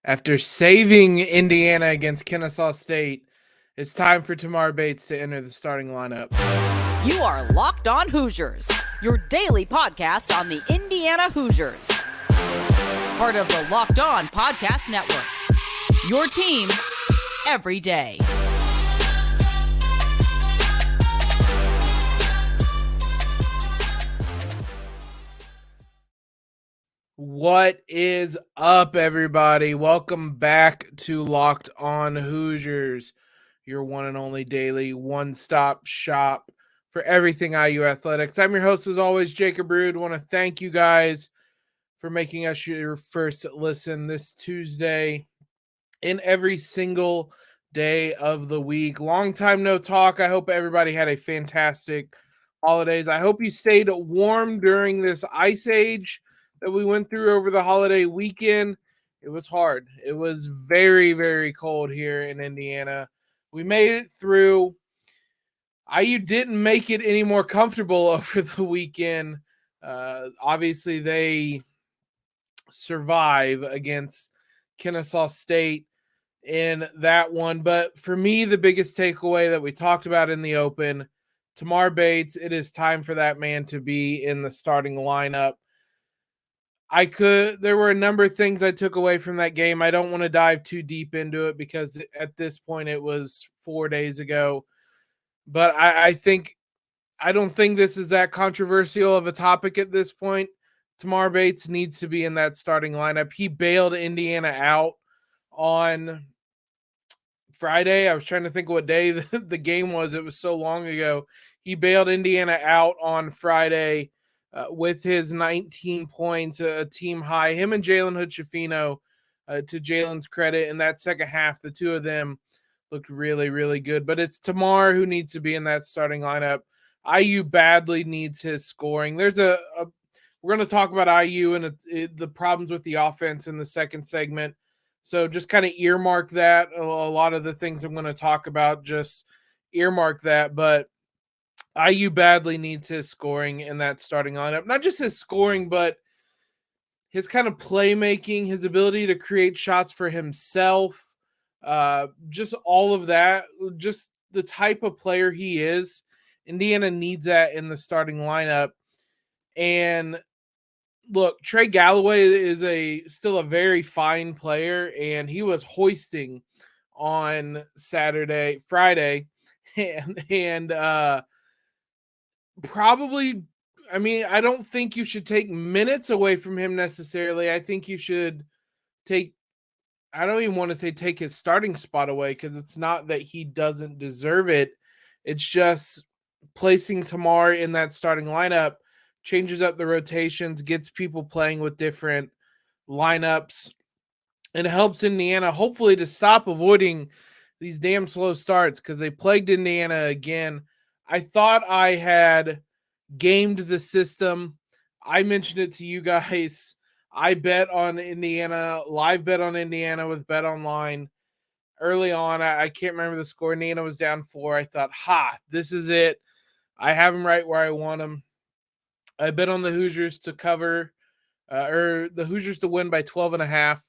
After saving Indiana against Kennesaw State, it's time for Tamar Bates to enter the starting lineup. You are Locked On Hoosiers, your daily podcast on the Indiana Hoosiers. Part of the Locked On Podcast Network, your team every day. What is up, everybody? Welcome back to Locked On Hoosiers, your one and only daily one-stop shop for everything IU athletics. I'm your host, as always, Jacob Rude. I want to thank you guys for making us your first listen this Tuesday and every single day of the week. Long time no talk. I hope everybody had a fantastic holidays. I hope you stayed warm during this ice age that we went through over the holiday weekend. It was hard. It was very, very cold here in Indiana. We made it through. IU didn't make it any more comfortable over the weekend. Obviously, they survive against Kennesaw State in that one. But for me, the biggest takeaway that we talked about in the open, Tamar Bates, it is time for that man to be in the starting lineup. There were a number of things I took away from that game. I don't want to dive too deep into it because at this point it was 4 days ago. But I don't think this is that controversial of a topic at this point. Tamar Bates needs to be in that starting lineup. He bailed Indiana out on Friday. I was trying to think what day the game was. It was so long ago. He bailed Indiana out on Friday with his 19 points, a team high. Him and Jalen Hood-Schifino, to Jalen's credit, in that second half, the two of them looked really, really good. But it's Tamar who needs to be in that starting lineup. IU badly needs his scoring. We're going to talk about IU and the problems with the offense in the second segment. So just kind of earmark that. A lot of the things I'm going to talk about, just earmark that. But IU badly needs his scoring in that starting lineup. Not just his scoring, but his kind of playmaking, his ability to create shots for himself, just all of that, just the type of player he is. Indiana needs that in the starting lineup. And look, Trey Galloway is still a very fine player, and he was hoisting on Friday, and probably, I mean, I don't think you should take minutes away from him necessarily. I think you should I don't even want to say take his starting spot away, because it's not that he doesn't deserve it. It's just placing Tamar in that starting lineup changes up the rotations, gets people playing with different lineups, and helps Indiana hopefully to stop avoiding these damn slow starts, because they plagued Indiana again. I thought I had gamed the system. I mentioned it to you guys. I bet on Indiana, live bet on Indiana with Bet Online early on. I can't remember the score. Indiana was down 4. I thought, this is it. I have them right where I want them. I bet on the Hoosiers to cover, or the Hoosiers to win by 12.5.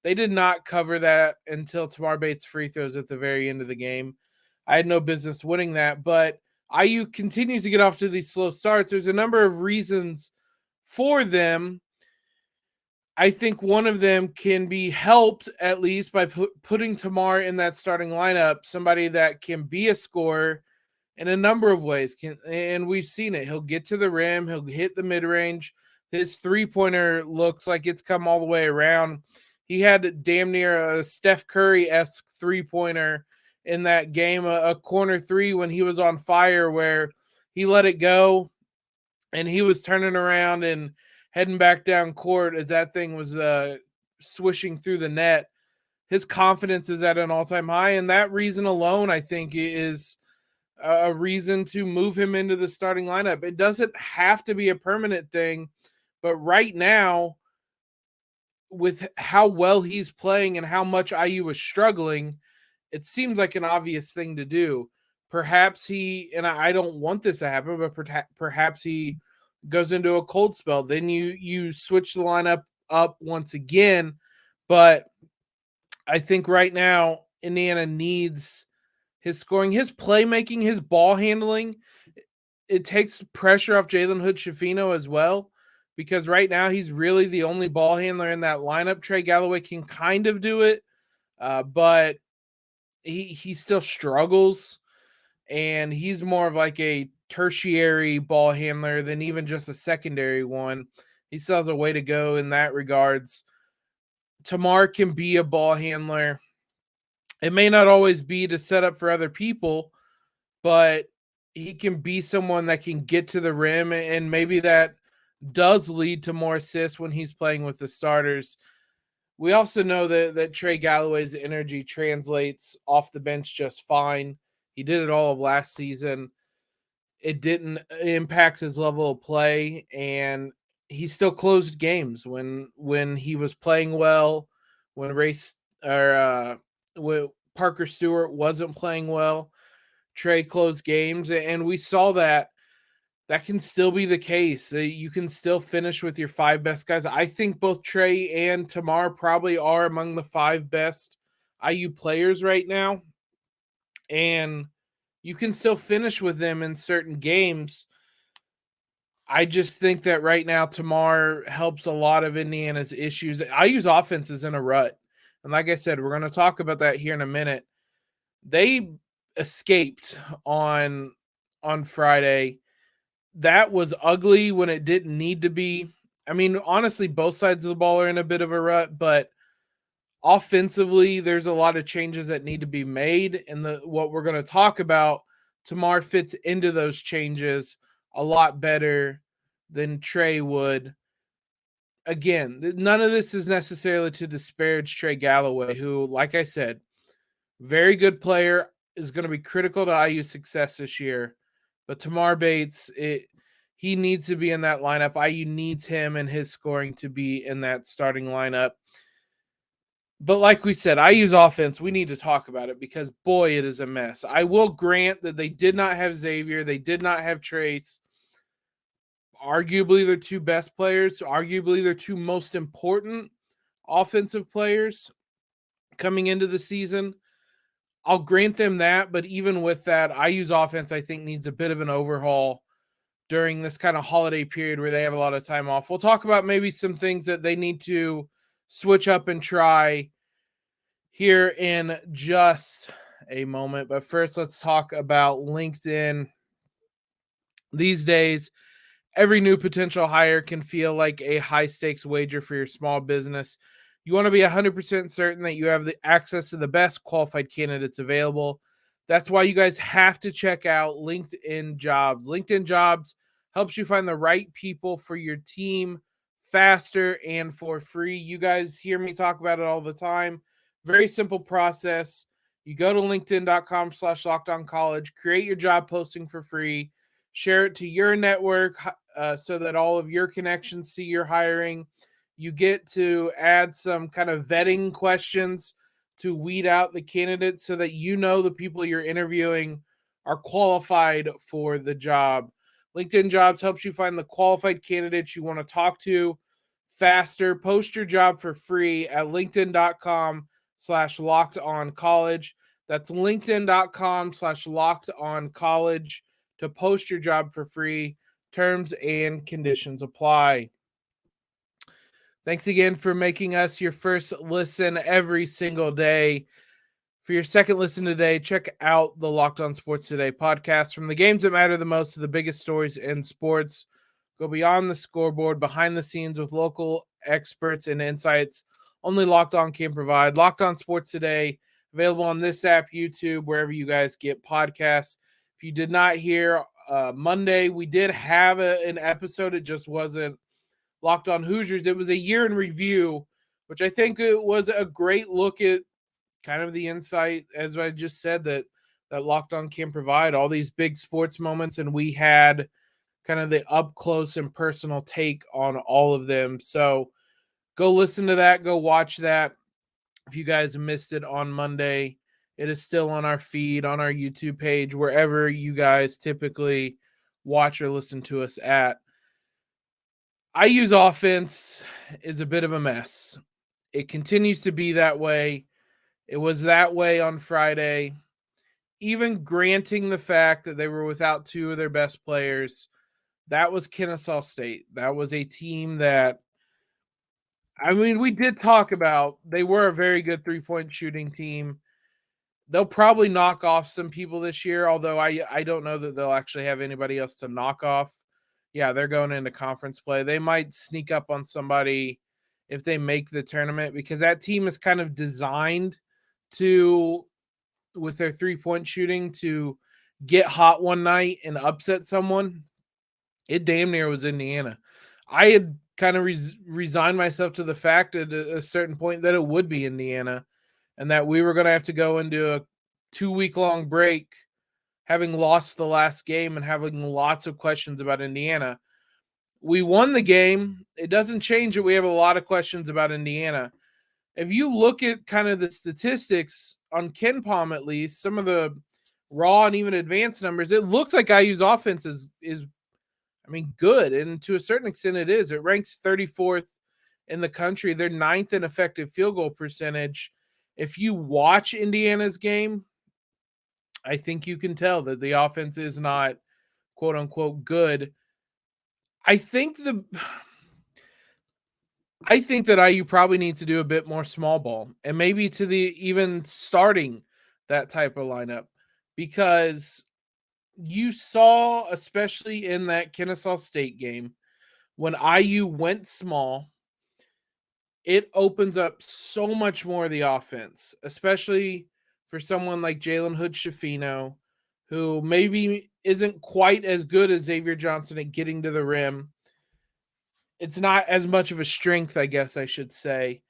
They did not cover that until Tamar Bates free throws at the very end of the game. I had no business winning that, but IU continues to get off to these slow starts. There's a number of reasons for them. I think one of them can be helped at least by putting Tamar in that starting lineup, somebody that can be a scorer in a number of ways. And we've seen it. He'll get to the rim. He'll hit the mid-range. His three-pointer looks like it's come all the way around. He had damn near a Steph Curry-esque three-pointer in that game, a corner three when he was on fire, where he let it go and he was turning around and heading back down court as that thing was swishing through the net. His confidence is at an all-time high, and that reason alone, I think, is a reason to move him into the starting lineup. It doesn't have to be a permanent thing, but right now, with how well he's playing and how much IU is struggling, it seems like an obvious thing to do. Perhaps and I don't want this to happen, but perhaps he goes into a cold spell. Then you switch the lineup up once again. But I think right now Indiana needs his scoring, his playmaking, his ball handling. It takes pressure off Jalen Hood-Schifino as well, because right now he's really the only ball handler in that lineup. Trey Galloway can kind of do it, but he still struggles, and he's more of like a tertiary ball handler than even just a secondary one. He still has a way to go in that regards. Tamar can be a ball handler. It may not always be to set up for other people, but he can be someone that can get to the rim, and maybe that does lead to more assists when he's playing with the starters. We also know that Trey Galloway's energy translates off the bench just fine. He did it all of last season. It didn't impact his level of play, and he still closed games when he was playing well, when when Parker Stewart wasn't playing well. Trey closed games, and we saw that can still be the case. You can still finish with your 5 best guys. I think both Trey and Tamar probably are among the 5 best IU players right now, and you can still finish with them in certain games. I just think that right now Tamar helps a lot of Indiana's issues. IU's offense is in a rut, and like I said, we're going to talk about that here in a minute. They escaped on Friday. That was ugly when it didn't need to be. I mean, honestly, both sides of the ball are in a bit of a rut, but offensively, there's a lot of changes that need to be made. And what we're going to talk about, Tamar fits into those changes a lot better than Trey would. Again, none of this is necessarily to disparage Trey Galloway, who, like I said, very good player, is going to be critical to IU's success this year. But Tamar Bates, he needs to be in that lineup. IU needs him and his scoring to be in that starting lineup. But like we said, IU's offense, we need to talk about it because, boy, it is a mess. I will grant that they did not have Xavier. They did not have Trayce. Arguably, their 2 best players. Arguably, their 2 most important offensive players coming into the season. I'll grant them that, but even with that, IU's offense, I think, needs a bit of an overhaul during this kind of holiday period where they have a lot of time off. We'll talk about maybe some things that they need to switch up and try here in just a moment. But first, let's talk about LinkedIn. These days, every new potential hire can feel like a high-stakes wager for your small business. You want to be 100% certain that you have the access to the best qualified candidates available. That's why you guys have to check out LinkedIn Jobs. LinkedIn Jobs helps you find the right people for your team faster and for free. You guys hear me talk about it all the time. Very simple process. You go to linkedin.com/lockedoncollege, create your job posting for free, share it to your network so that all of your connections see your hiring. You get to add some kind of vetting questions to weed out the candidates so that you know the people you're interviewing are qualified for the job. LinkedIn Jobs helps you find the qualified candidates you want to talk to faster. Post your job for free at linkedin.com/lockedoncollege. That's linkedin.com/lockedoncollege to post your job for free. Terms and conditions apply. Thanks again for making us your first listen every single day. For your second listen today, check out the Locked On Sports Today podcast. From the games that matter the most to the biggest stories in sports, go beyond the scoreboard, behind the scenes with local experts and insights only Locked On can provide. Locked On Sports Today, available on this app, YouTube, wherever you guys get podcasts. If you did not hear Monday, we did have an episode. It just wasn't Locked On Hoosiers. It was a year in review, which I think it was a great look at kind of the insight, as I just said, that Locked On can provide all these big sports moments, and we had kind of the up close and personal take on all of them. So go listen to that, go watch that. If you guys missed it on Monday, it is still on our feed, on our YouTube page, wherever you guys typically watch or listen to us at. IU's offense is a bit of a mess. It continues to be that way. It was that way on Friday. Even granting the fact that they were without two of their best players, that was Kennesaw State. That was a team that, I mean, we did talk about, they were a very good three-point shooting team. They'll probably knock off some people this year, although I don't know that they'll actually have anybody else to knock off. Yeah, they're going into conference play. They might sneak up on somebody if they make the tournament, because that team is kind of designed to, with their three-point shooting, to get hot one night and upset someone. It damn near was Indiana. I had kind of resigned myself to the fact at a certain point that it would be Indiana, and that we were going to have to go into a 2-week-long break having lost the last game and having lots of questions about Indiana. We won the game. It doesn't change it. We have a lot of questions about Indiana. If you look at kind of the statistics on KenPom, at least some of the raw and even advanced numbers, it looks like IU's offense is good. And to a certain extent it is. It ranks 34th in the country. They're 9th in effective field goal percentage. If you watch Indiana's game, I think you can tell that the offense is not quote unquote good. I think that IU probably needs to do a bit more small ball, and maybe to the even starting that type of lineup, because you saw, especially in that Kennesaw State game, when IU went small, it opens up so much more of the offense, especially for someone like Jalen Hood-Schifino, who maybe isn't quite as good as Xavier Johnson at getting to the rim. It's not as much of a strength, I guess I should say.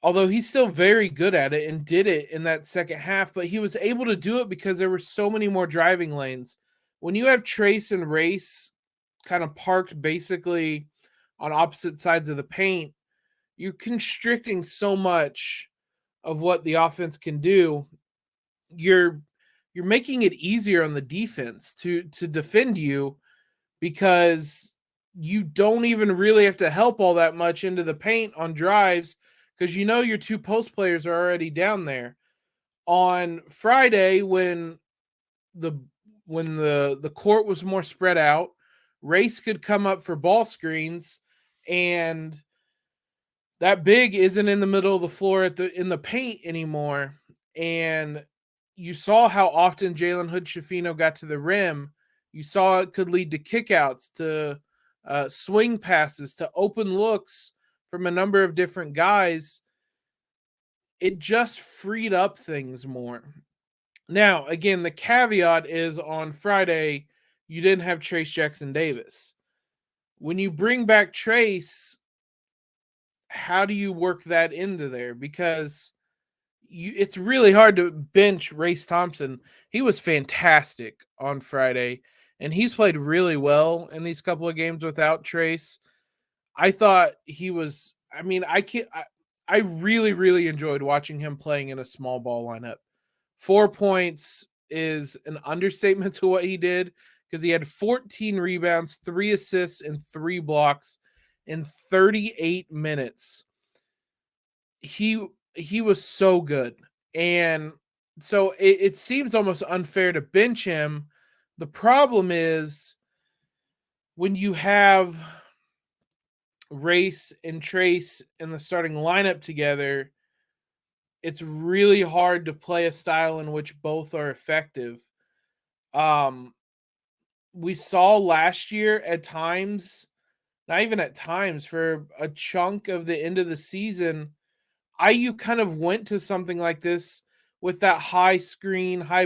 Although he's still very good at it and did it in that second half, but he was able to do it because there were so many more driving lanes. When you have Trayce and Race kind of parked basically on opposite sides of the paint, you're constricting so much of what the offense can do. You're making it easier on the defense to defend you, because you don't even really have to help all that much into the paint on drives, because you know your two post players are already down there. On Friday, when the court was more spread out, Race could come up for ball screens, and that big isn't in the middle of the floor in the paint anymore. And you saw how often Jalen Hood-Schifino got to the rim. You saw it could lead to kickouts, to swing passes, to open looks from a number of different guys. It just freed up things more. Now, again, the caveat is on Friday, you didn't have Trayce Jackson-Davis. When you bring back Trayce, how do you work that into there? Because it's really hard to bench Race Thompson. He was fantastic on Friday, and he's played really well in these couple of games without Trayce. I thought he was, I really, really enjoyed watching him playing in a small ball lineup. 4 points is an understatement to what he did, because he had 14 rebounds, 3 assists, and 3 blocks in 38 minutes. He was so good. And so it seems almost unfair to bench him. The problem is when you have Race and Trayce in the starting lineup together, it's really hard to play a style in which both are effective. We saw last year at times, not even at times, for a chunk of the end of the season, IU kind of went to something like this with that high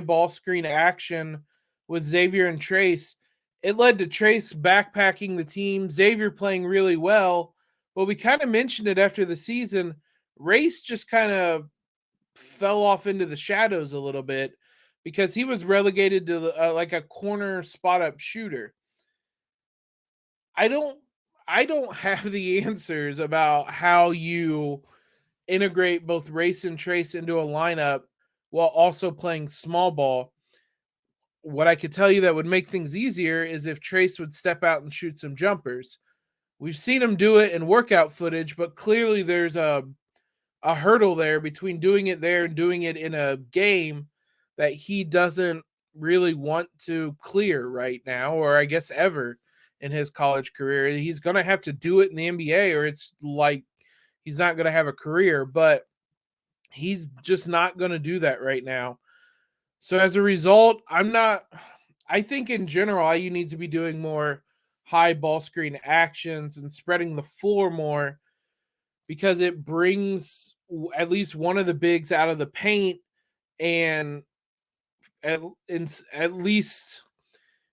ball screen action with Xavier and Trayce. It led to Trayce backpacking the team, Xavier playing really well. But we kind of mentioned it after the season. Race just kind of fell off into the shadows a little bit, because he was relegated to like a corner spot up shooter. I don't have the answers about how you integrate both Race and Trayce into a lineup while also playing small ball. What I could tell you that would make things easier is if Trayce would step out and shoot some jumpers. We've seen him do it in workout footage, but clearly there's a a hurdle there between doing it there and doing it in a game that he doesn't really want to clear right now, or I guess ever in his college career. He's going to have to do it in the NBA, or it's like he's not going to have a career, but he's just not going to do that right now. So as a result, I think in general, you need to be doing more high ball screen actions and spreading the floor more, because it brings at least one of the bigs out of the paint, and at least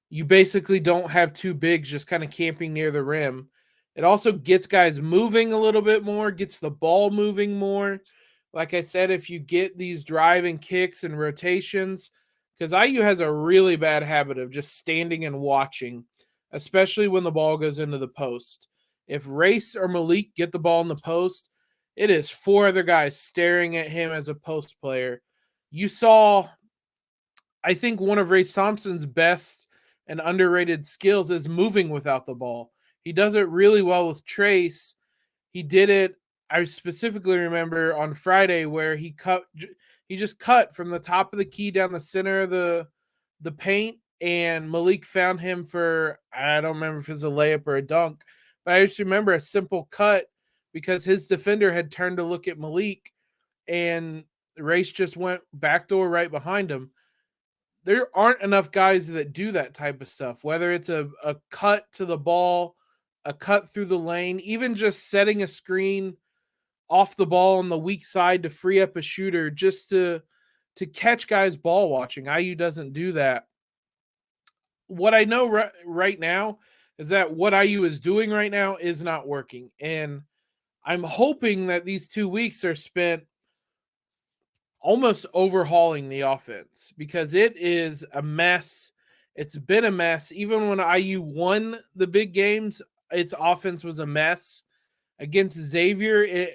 you basically don't have two bigs just kind of camping near the rim. It also gets guys moving a little bit more, gets the ball moving more. Like I said, if you get these driving kicks and rotations, because IU has a really bad habit of just standing and watching, especially when the ball goes into the post. If Race or Malik get the ball in the post, it is four other guys staring at him as a post player. You saw, I think one of Race Thompson's best and underrated skills is moving without the ball. He does it really well with Trayce. He did it, I specifically remember on Friday, where he just cut from the top of the key down the center of the paint, and Malik found him for, I don't remember if it was a layup or a dunk, but I just remember a simple cut because his defender had turned to look at Malik, and Race just went backdoor right behind him. There aren't enough guys that do that type of stuff, whether it's a cut to the ball, a cut through the lane, even just setting a screen off the ball on the weak side to free up a shooter, just to catch guys ball watching. IU doesn't do that. What I know right now is that what IU is doing right now is not working. And I'm hoping that these 2 weeks are spent almost overhauling the offense, because it is a mess. It's been a mess. Even when IU won the big games, its offense was a mess. Against Xavier,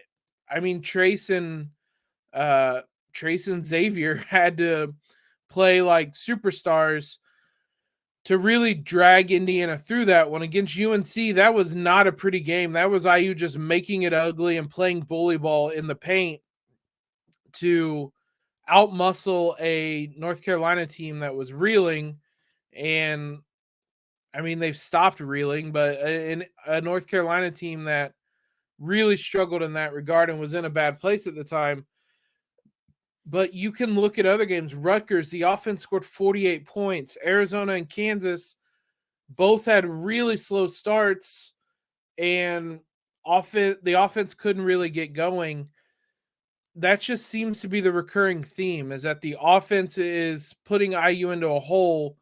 Trayce and Xavier had to play like superstars to really drag Indiana through that one. Against UNC, that was not a pretty game. That was IU just making it ugly and playing bully ball in the paint to outmuscle a North Carolina team that was reeling. And they've stopped reeling, but in a North Carolina team that really struggled in that regard and was in a bad place at the time. But you can look at other games. Rutgers, the offense scored 48 points. Arizona and Kansas both had really slow starts, and the offense couldn't really get going. That just seems to be the recurring theme, is that the offense is putting IU into a hole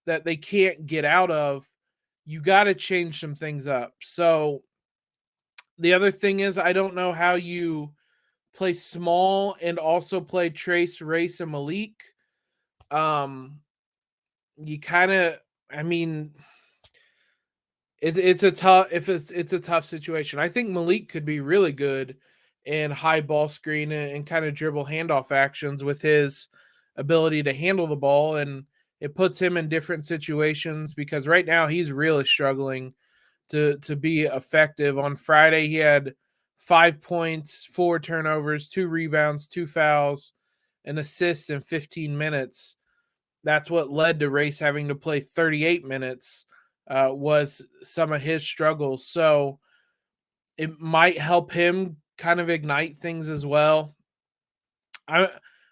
that they can't get out of. You got to change some things up. So the other thing is, I don't know how you play small and also play Trayce, Race, and Malik. You kind of, it's a tough situation. I think Malik could be really good in high ball screen and kind of dribble handoff actions with his ability to handle the ball, and it puts him in different situations, because right now he's really struggling to be effective. On Friday, he had 5 points, 4 turnovers, 2 rebounds, 2 fouls, an assist in 15 minutes. That's what led to Race having to play 38 minutes, was some of his struggles. So it might help him kind of ignite things as well. I'm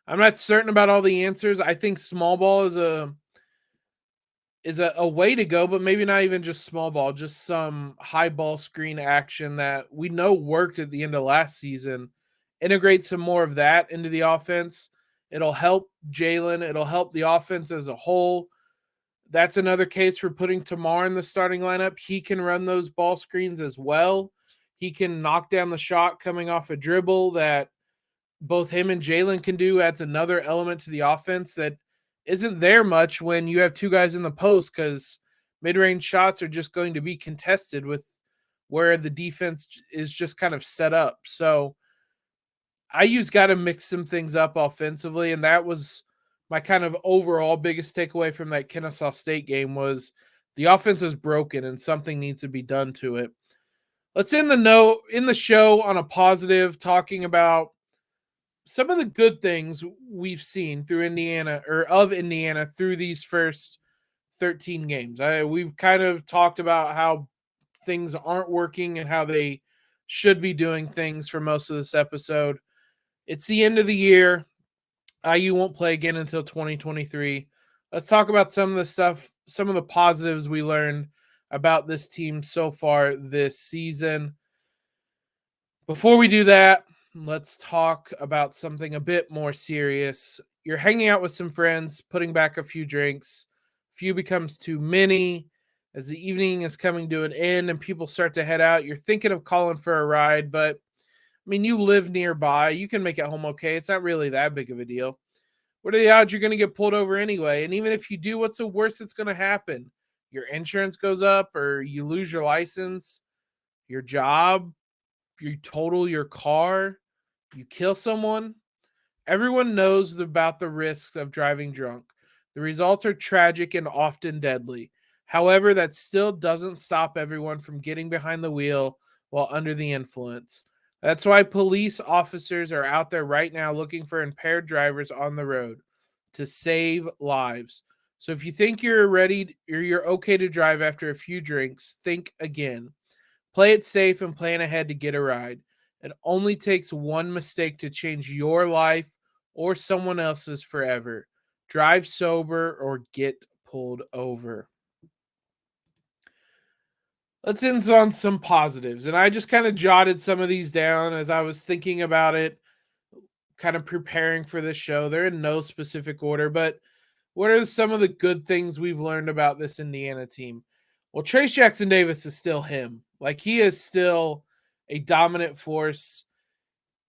not certain about all the answers. I think small ball is a way to go, but maybe not even just small ball, just some high ball screen action that we know worked at the end of last season. Integrate some more of that into the offense. It'll help Jalen. It'll help the offense as a whole. That's another case for putting Tamar in the starting lineup. He can run those ball screens as well. He can knock down the shot coming off a dribble that both him and Jalen can do. Adds another element to the offense that isn't there much when you have 2 guys in the post, because mid-range shots are just going to be contested with where the defense is just kind of set up. So IU's got to mix some things up offensively, and that was my kind of overall biggest takeaway from that Kennesaw State game, was the offense is broken and something needs to be done to it. Let's end the show on a positive, talking about some of the good things we've seen through Indiana or of Indiana through these first 13 games. We've kind of talked about how things aren't working and how they should be doing things for most of this episode. It's the end of the year. IU won't play again until 2023. Let's talk about some of the stuff, some of the positives we learned about this team so far this season. Before we do that, let's talk about something a bit more serious. You're hanging out with some friends, putting back a few drinks. Few becomes too many. As the evening is coming to an end and people start to head out, you're thinking of calling for a ride, but I mean, you live nearby. You can make it home okay. It's not really that big of a deal. What are the odds you're going to get pulled over anyway? And even if you do, what's the worst that's going to happen? Your insurance goes up, or you lose your license, your job, you total your car, you kill someone. Everyone knows about the risks of driving drunk. The results are tragic and often deadly. However, that still doesn't stop everyone from getting behind the wheel while under the influence. That's why police officers are out there right now looking for impaired drivers on the road to save lives. So if you think you're ready or you're okay to drive after a few drinks, think again. Play it safe and plan ahead to get a ride. It only takes one mistake to change your life or someone else's forever. Drive sober or get pulled over. Let's end on some positives. And I just kind of jotted some of these down as I was thinking about it, kind of preparing for this show. They're in no specific order, but what are some of the good things we've learned about this Indiana team? Well, Trayce Jackson-Davis is still him. Like, he is still a dominant force.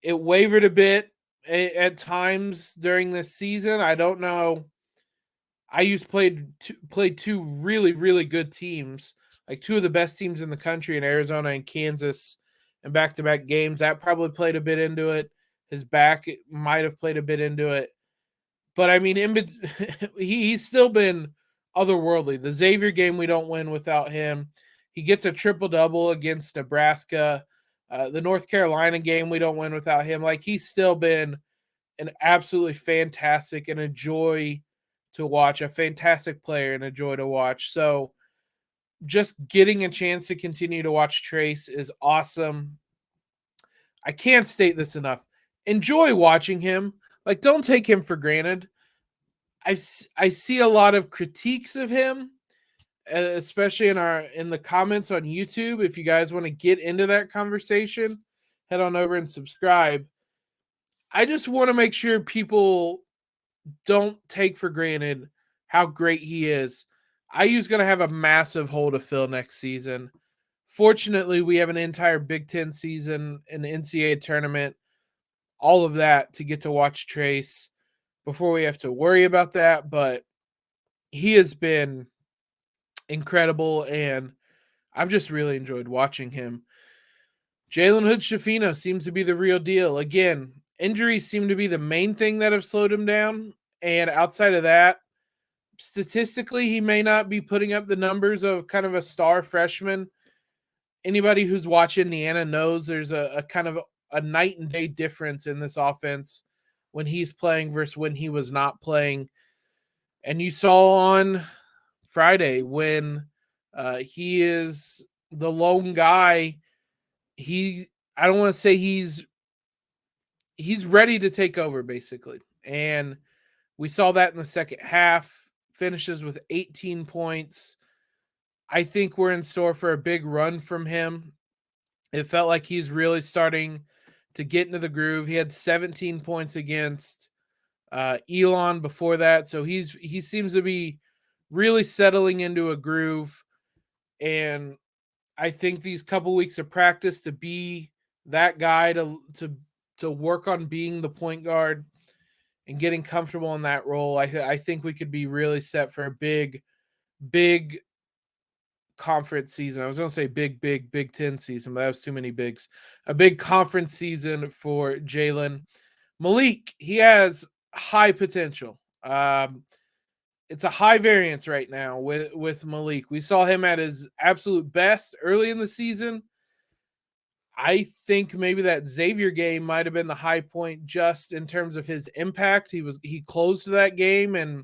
It wavered a bit at times during this season. I don't know. IU's played two really, really good teams, like two of the best teams in the country in Arizona and Kansas in back-to-back games. That probably played a bit into it. His back might have played a bit into it. But, I mean, he's still been otherworldly. The Xavier game, we don't win without him. He gets a triple-double against Nebraska. The North Carolina game, we don't win without him. Like, he's still been an absolutely fantastic and a joy to watch, a fantastic player and a joy to watch. So just getting a chance to continue to watch Trayce is awesome. I can't state this enough. Enjoy watching him. Like, don't take him for granted. I see a lot of critiques of him, especially in the comments on YouTube. If you guys want to get into that conversation, head on over and subscribe. I just want to make sure people don't take for granted how great he is. IU's going to have a massive hole to fill next season. Fortunately, we have an entire Big Ten season, an NCAA tournament, all of that to get to watch Trayce before we have to worry about that. But he has been incredible, and I've just really enjoyed watching him. Jalen Hood-Schifino seems to be the real deal. Again, injuries seem to be the main thing that have slowed him down. And outside of that, statistically, he may not be putting up the numbers of kind of a star freshman. Anybody who's watched Indiana knows there's a kind of a night and day difference in this offense when he's playing versus when he was not playing. And you saw on Friday when he is the lone guy. I don't want to say he's ready to take over, basically. And we saw that in the second half. Finishes with 18 points. I think we're in store for a big run from him. It felt like he's really starting to get into the groove. He had 17 points against Elon before that. So he seems to be really settling into a groove. And I think these couple weeks of practice to be that guy to work on being the point guard and getting comfortable in that role, I think we could be really set for a big, big conference season. I was going to say big Big Ten season, but that was too many bigs. A big conference season for Jalen. Malik, he has high potential. It's a high variance right now with Malik. We saw him at his absolute best early in the season. I think maybe that Xavier game might have been the high point just in terms of his impact. He closed that game and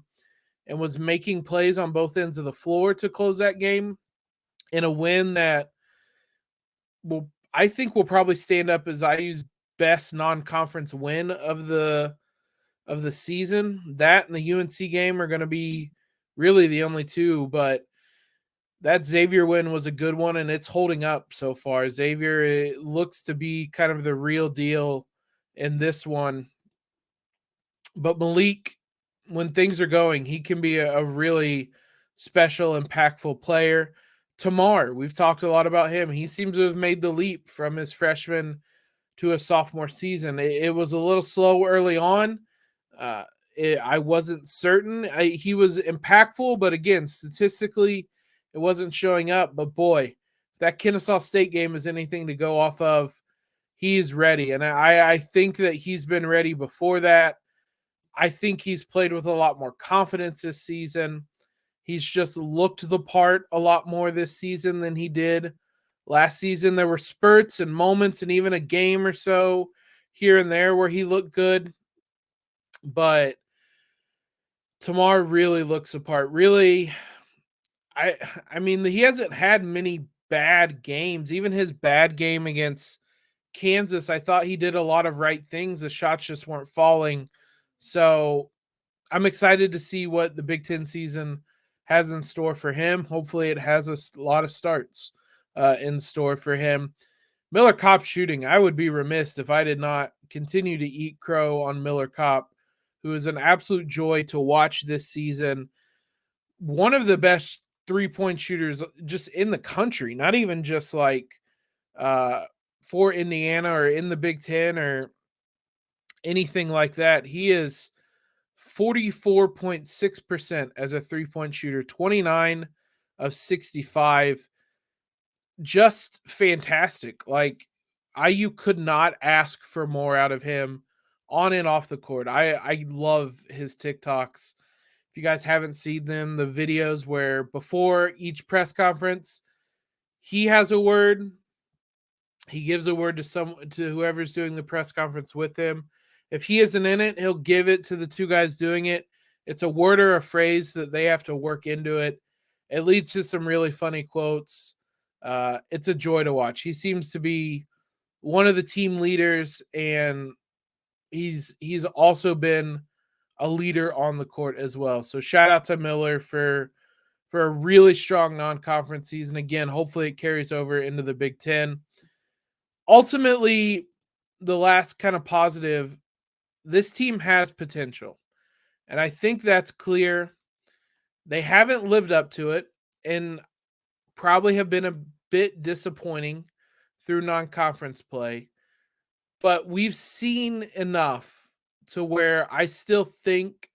was making plays on both ends of the floor to close that game in a win that I think will probably stand up as IU's best non-conference win of the season. That and the UNC game are going to be really the only two, but that Xavier win was a good one, and it's holding up so far. Xavier looks to be kind of the real deal in this one. But Malik, when things are going, he can be a really special, impactful player. Tamar, we've talked a lot about him. He seems to have made the leap from his freshman to a sophomore season. It was a little slow early on. I wasn't certain. He was impactful, but again, statistically, it wasn't showing up. But boy, if that Kennesaw State game is anything to go off of, he's ready. And I think that he's been ready before that. I think he's played with a lot more confidence this season. He's just looked the part a lot more this season than he did last season. There were spurts and moments and even a game or so here and there where he looked good. But Tamar really looks apart. Really, I mean, he hasn't had many bad games. Even his bad game against Kansas, I thought he did a lot of right things. The shots just weren't falling. So I'm excited to see what the Big Ten season has in store for him. Hopefully it has a lot of starts in store for him. Miller Kopp shooting. I would be remiss if I did not continue to eat crow on Miller Kopp, who is an absolute joy to watch this season. One of the best three-point shooters just in the country, not even just like for Indiana or in the Big Ten or anything like that. He is 44.6% as a three-point shooter, 29 of 65. Just fantastic. Like, IU could not ask for more out of him on and off the court. I love his TikToks. If you guys haven't seen them, the videos where before each press conference, he has a word. He gives a word to whoever's doing the press conference with him. If he isn't in it, he'll give it to the two guys doing it. It's a word or a phrase that they have to work into it. It leads to some really funny quotes. It's a joy to watch. He seems to be one of the team leaders, and he's also been a leader on the court as well. So shout out to Miller for a really strong non-conference season. Again, hopefully it carries over into the Big Ten. Ultimately, the last kind of positive, this team has potential. And I think that's clear. They haven't lived up to it and probably have been a bit disappointing through non-conference play. But we've seen enough to where I still think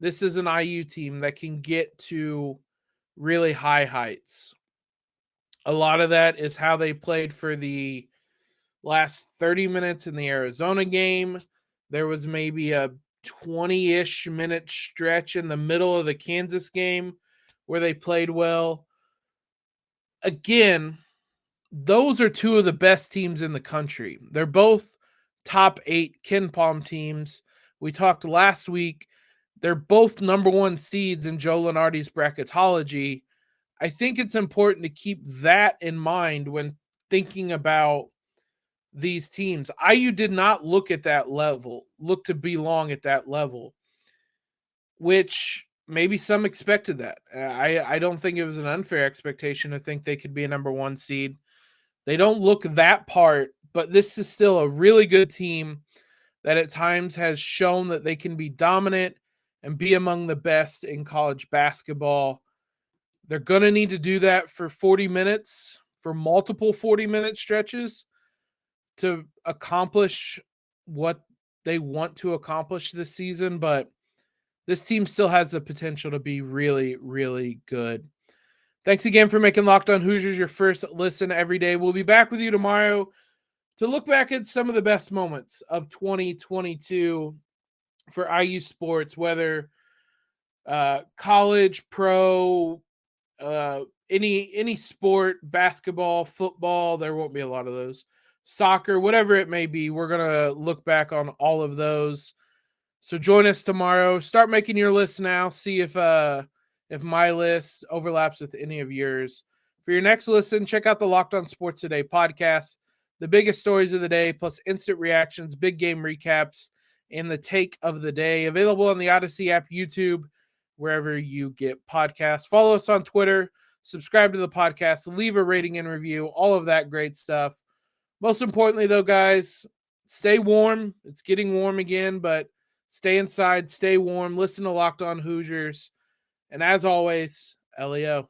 this is an IU team that can get to really high heights. A lot of that is how they played for the last 30 minutes in the Arizona game. There was maybe a 20-ish minute stretch in the middle of the Kansas game where they played well. Again, those are two of the best teams in the country. They're both top 8 KenPom teams. We talked last week. They're both number 1 seeds in Joe Lunardi's bracketology. I think it's important to keep that in mind when thinking about these teams. IU did not look to belong at that level, which maybe some expected that. I don't think it was an unfair expectation to think they could be a number 1 seed. They don't look that part, but this is still a really good team that at times has shown that they can be dominant and be among the best in college basketball. They're going to need to do that for 40 minutes, for multiple 40-minute stretches to accomplish what they want to accomplish this season. But this team still has the potential to be really, really good. Thanks again for making Locked On Hoosiers your first listen every day. We'll be back with you tomorrow to look back at some of the best moments of 2022 for IU sports, whether college, pro, any sport, basketball, football, there won't be a lot of those. Soccer, whatever it may be, we're going to look back on all of those. So join us tomorrow. Start making your list now. See if my list overlaps with any of yours. For your next listen, check out the Locked On Sports Today podcast. The biggest stories of the day, plus instant reactions, big game recaps, and the take of the day. Available on the Odyssey app, YouTube, wherever you get podcasts. Follow us on Twitter. Subscribe to the podcast. Leave a rating and review. All of that great stuff. Most importantly, though, guys, stay warm. It's getting warm again, but stay inside, stay warm. Listen to Locked On Hoosiers. And as always, LEO.